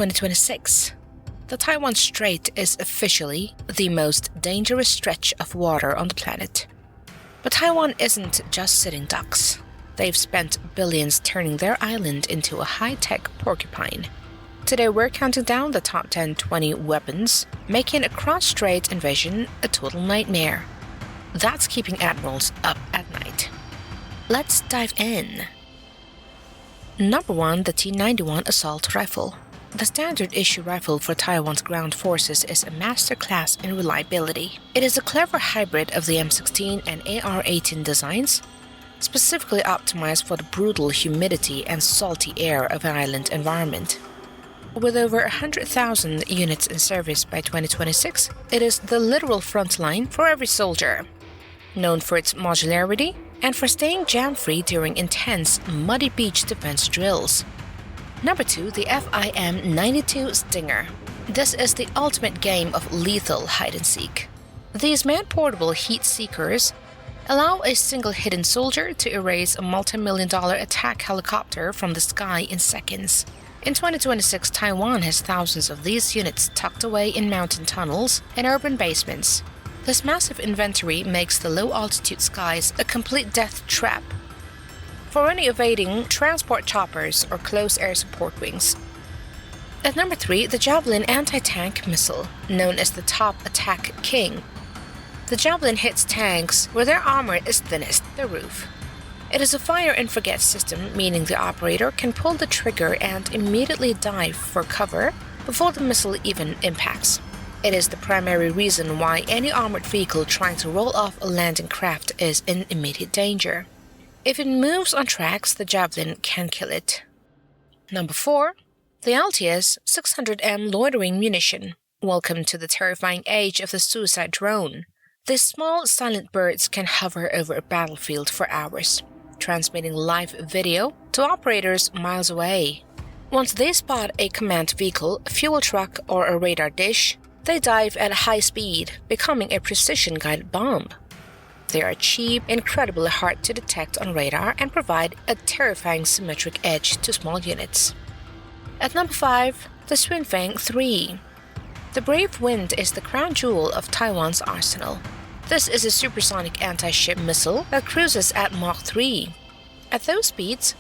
2026, the Taiwan Strait is officially the most dangerous stretch of water on the planet. But Taiwan isn't just sitting ducks. They've spent billions turning their island into a high-tech porcupine. Today we're counting down the top 10-20 weapons, making a cross-strait invasion a total nightmare. That's keeping admirals up at night. Let's dive in. Number 1, the T-91 assault rifle. The standard issue rifle for Taiwan's ground forces is a masterclass in reliability. It is a clever hybrid of the M16 and AR-18 designs, specifically optimized for the brutal humidity and salty air of an island environment. With over 100,000 units in service by 2026, it is the literal front line for every soldier. Known for its modularity and for staying jam-free during intense, muddy beach defense drills. Number 2, the FIM-92 Stinger. This is the ultimate game of lethal hide-and-seek. These man-portable heat seekers allow a single hidden soldier to erase a multi-million-dollar attack helicopter from the sky in seconds. In 2026, Taiwan has thousands of these units tucked away in mountain tunnels and urban basements. This massive inventory makes the low-altitude skies a complete death trap for any evading transport choppers or close air support wings. At number 3, the Javelin anti-tank missile, known as the Top Attack King. The Javelin hits tanks where their armor is thinnest, the roof. It is a fire-and-forget system, meaning the operator can pull the trigger and immediately dive for cover before the missile even impacts. It is the primary reason why any armored vehicle trying to roll off a landing craft is in immediate danger. If it moves on tracks, the Javelin can kill it. Number 4, the LTS 600M loitering munition. Welcome to the terrifying age of the suicide drone. These small, silent birds can hover over a battlefield for hours, transmitting live video to operators miles away. Once they spot a command vehicle, a fuel truck, or a radar dish, they dive at high speed, becoming a precision-guided bomb. They are cheap, incredibly hard to detect on radar, and provide a terrifying symmetric edge to small units. At number 5, the Swinfeng 3. The Brave Wind is the crown jewel of Taiwan's arsenal. This is a supersonic anti-ship missile that cruises at Mach 3. At those speeds,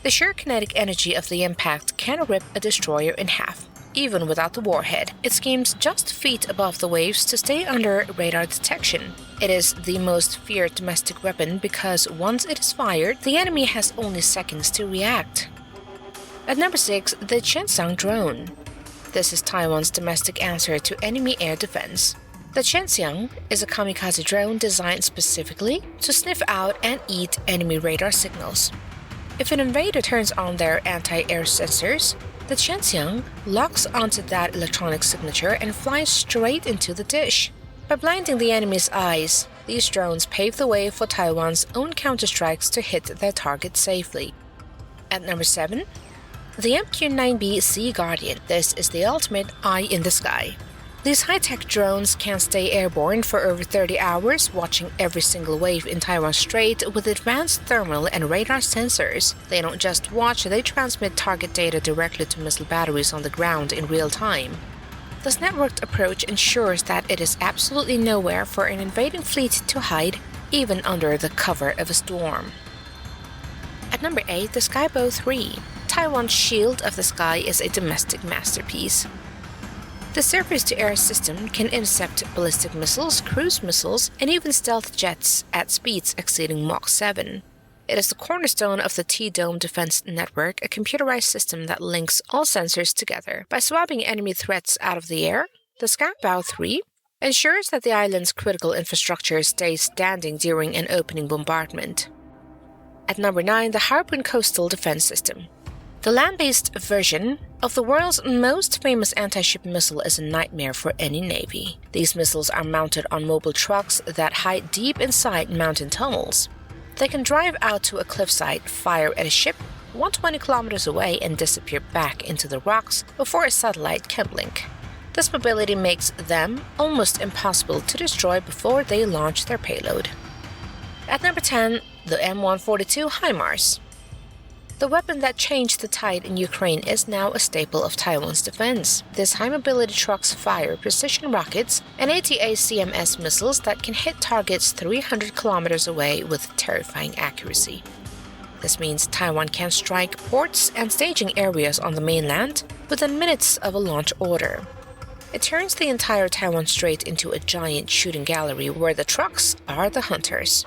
the sheer kinetic energy of the impact can rip a destroyer in half. Even without the warhead, it skims just feet above the waves to stay under radar detection. It is the most feared domestic weapon because once it is fired, the enemy has only seconds to react. At number 6, the Qianxiang drone. This is Taiwan's domestic answer to enemy air defense. The Qianxiang is a kamikaze drone designed specifically to sniff out and eat enemy radar signals. If an invader turns on their anti-air sensors, the Qianxiang locks onto that electronic signature and flies straight into the dish. By blinding the enemy's eyes, these drones pave the way for Taiwan's own counterstrikes to hit their target safely. At number 7, the MQ-9B Sea Guardian. This is the ultimate eye in the sky. These high-tech drones can stay airborne for over 30 hours, watching every single wave in Taiwan Strait with advanced thermal and radar sensors. They don't just watch, they transmit target data directly to missile batteries on the ground in real time. This networked approach ensures that it is absolutely nowhere for an invading fleet to hide, even under the cover of a storm. At number 8, the Skybow 3. Taiwan's Shield of the Sky is a domestic masterpiece. The surface-to-air system can intercept ballistic missiles, cruise missiles, and even stealth jets at speeds exceeding Mach 7. It is the cornerstone of the T-Dome Defense Network, a computerized system that links all sensors together. By swabbing enemy threats out of the air, the Skybow 3 ensures that the island's critical infrastructure stays standing during an opening bombardment. At number 9, the Harpoon Coastal Defense System. The land-based version of the world's most famous anti-ship missile is a nightmare for any navy. These missiles are mounted on mobile trucks that hide deep inside mountain tunnels. They can drive out to a cliffside, fire at a ship 120 kilometers away, and disappear back into the rocks before a satellite can blink. This mobility makes them almost impossible to destroy before they launch their payload. At number 10, the M142 HIMARS. The weapon that changed the tide in Ukraine is now a staple of Taiwan's defense. These high-mobility trucks fire precision rockets and ATACMS missiles that can hit targets 300 kilometers away with terrifying accuracy. This means Taiwan can strike ports and staging areas on the mainland within minutes of a launch order. It turns the entire Taiwan Strait into a giant shooting gallery where the trucks are the hunters.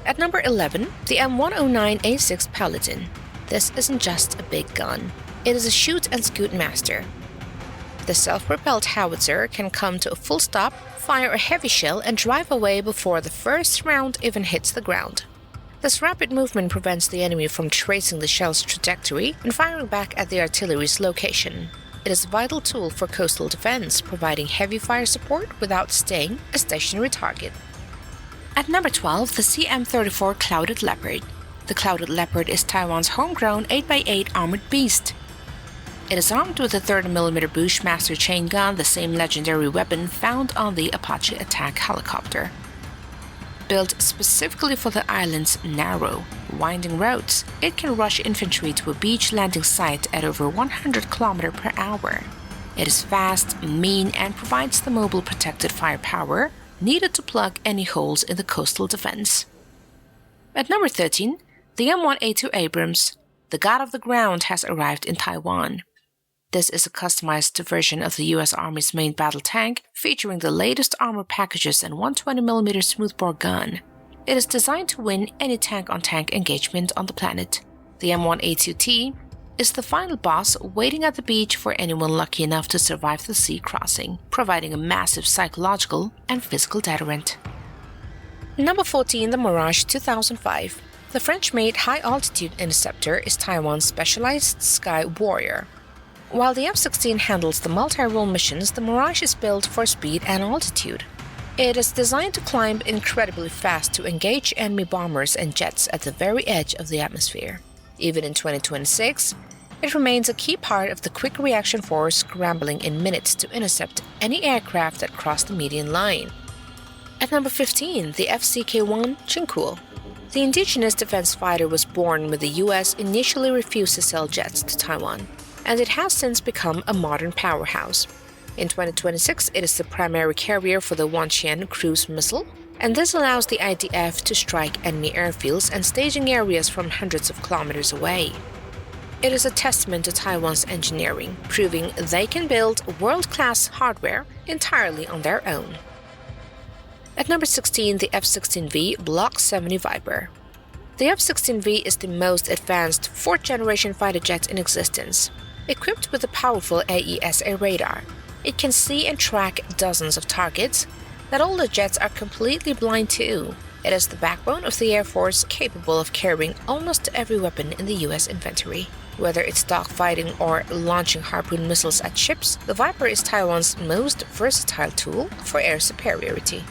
At number 11, the M109A6 Paladin. This isn't just a big gun. It is a shoot and scoot master. The self-propelled howitzer can come to a full stop, fire a heavy shell, and drive away before the first round even hits the ground. This rapid movement prevents the enemy from tracing the shell's trajectory and firing back at the artillery's location. It is a vital tool for coastal defense, providing heavy fire support without staying a stationary target. At number 12, the CM-34 Clouded Leopard. The Clouded Leopard is Taiwan's homegrown 8x8 armored beast. It is armed with a 30mm Bushmaster chain gun, the same legendary weapon found on the Apache attack helicopter. Built specifically for the island's narrow, winding roads, it can rush infantry to a beach landing site at over 100 km per hour. It is fast, mean, and provides the mobile protected firepower needed to plug any holes in the coastal defense. At number 13, the M1A2 Abrams. The God of the Ground has arrived in Taiwan. This is a customized version of the U.S. Army's main battle tank, featuring the latest armor packages and 120mm smoothbore gun. It is designed to win any tank-on-tank engagement on the planet. The M1A2T is the final boss waiting at the beach for anyone lucky enough to survive the sea crossing, providing a massive psychological and physical deterrent. Number 14, the Mirage 2005. The French-made high-altitude interceptor is Taiwan's specialized sky warrior. While the F-16 handles the multi-role missions, the Mirage is built for speed and altitude. It is designed to climb incredibly fast to engage enemy bombers and jets at the very edge of the atmosphere. Even in 2026, it remains a key part of the quick reaction force scrambling in minutes to intercept any aircraft that cross the median line. At number 15, the FCK-1 Chincool. The indigenous defense fighter was born when the US initially refused to sell jets to Taiwan, and it has since become a modern powerhouse. In 2026, it is the primary carrier for the Wanqian cruise missile, and this allows the IDF to strike enemy airfields and staging areas from hundreds of kilometers away. It is a testament to Taiwan's engineering, proving they can build world-class hardware entirely on their own. At number 16, the F-16V Block 70 Viper. The F-16V is the most advanced fourth-generation fighter jet in existence. Equipped with a powerful AESA radar, it can see and track dozens of targets that older jets are completely blind to. It is the backbone of the Air Force, capable of carrying almost every weapon in the U.S. inventory. Whether it's dogfighting or launching Harpoon missiles at ships, the Viper is Taiwan's most versatile tool for air superiority.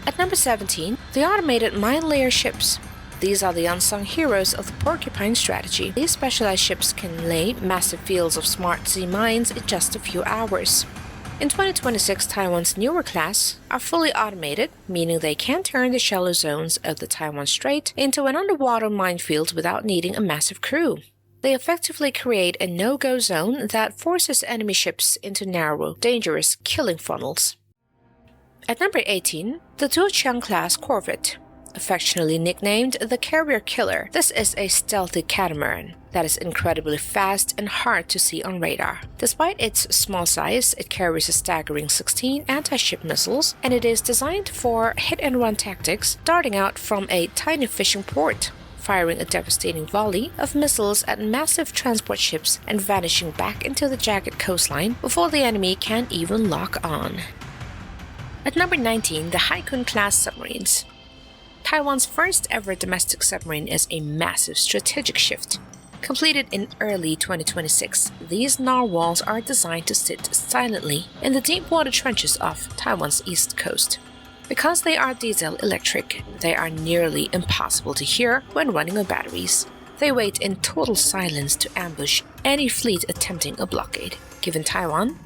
At number 17, the automated mine layer ships. These are the unsung heroes of the Porcupine strategy. These specialized ships can lay massive fields of smart sea mines in just a few hours. In 2026, Taiwan's newer class are fully automated, meaning they can turn the shallow zones of the Taiwan Strait into an underwater minefield without needing a massive crew. They effectively create a no-go zone that forces enemy ships into narrow, dangerous killing funnels. At number 18, the Zhuqiang-class corvette. Affectionately nicknamed the Carrier Killer, this is a stealthy catamaran that is incredibly fast and hard to see on radar. Despite its small size, it carries a staggering 16 anti-ship missiles, and it is designed for hit-and-run tactics, darting out from a tiny fishing port, firing a devastating volley of missiles at massive transport ships and vanishing back into the jagged coastline before the enemy can even lock on. At number 19, the Haikun-class submarines. Taiwan's first ever domestic submarine is a massive strategic shift. Completed in early 2026, these narwhals are designed to sit silently in the deep water trenches of Taiwan's east coast. Because they are diesel-electric, they are nearly impossible to hear when running on batteries. They wait in total silence to ambush any fleet attempting a blockade, giving Taiwan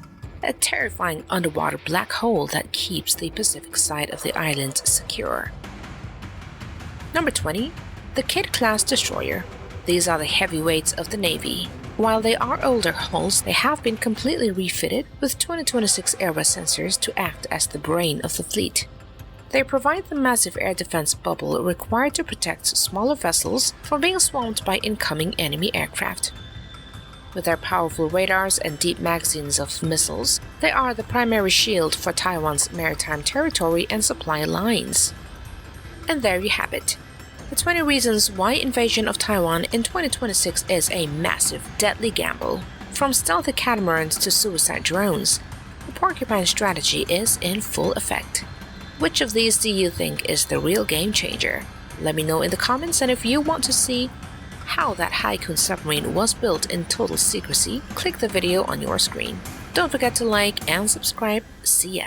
a terrifying underwater black hole that keeps the Pacific side of the island secure. Number 20, the Kidd-class destroyer. These are the heavyweights of the Navy. While they are older hulls, they have been completely refitted with 2026-era sensors to act as the brain of the fleet. They provide the massive air defense bubble required to protect smaller vessels from being swamped by incoming enemy aircraft. With their powerful radars and deep magazines of missiles, they are the primary shield for Taiwan's maritime territory and supply lines. And there you have it. The 20 reasons why invasion of Taiwan in 2026 is a massive, deadly gamble. From stealthy catamarans to suicide drones, the Porcupine strategy is in full effect. Which of these do you think is the real game changer? Let me know in the comments, and if you want to see how that Haikun submarine was built in total secrecy, click the video on your screen. Don't forget to like and subscribe. See ya!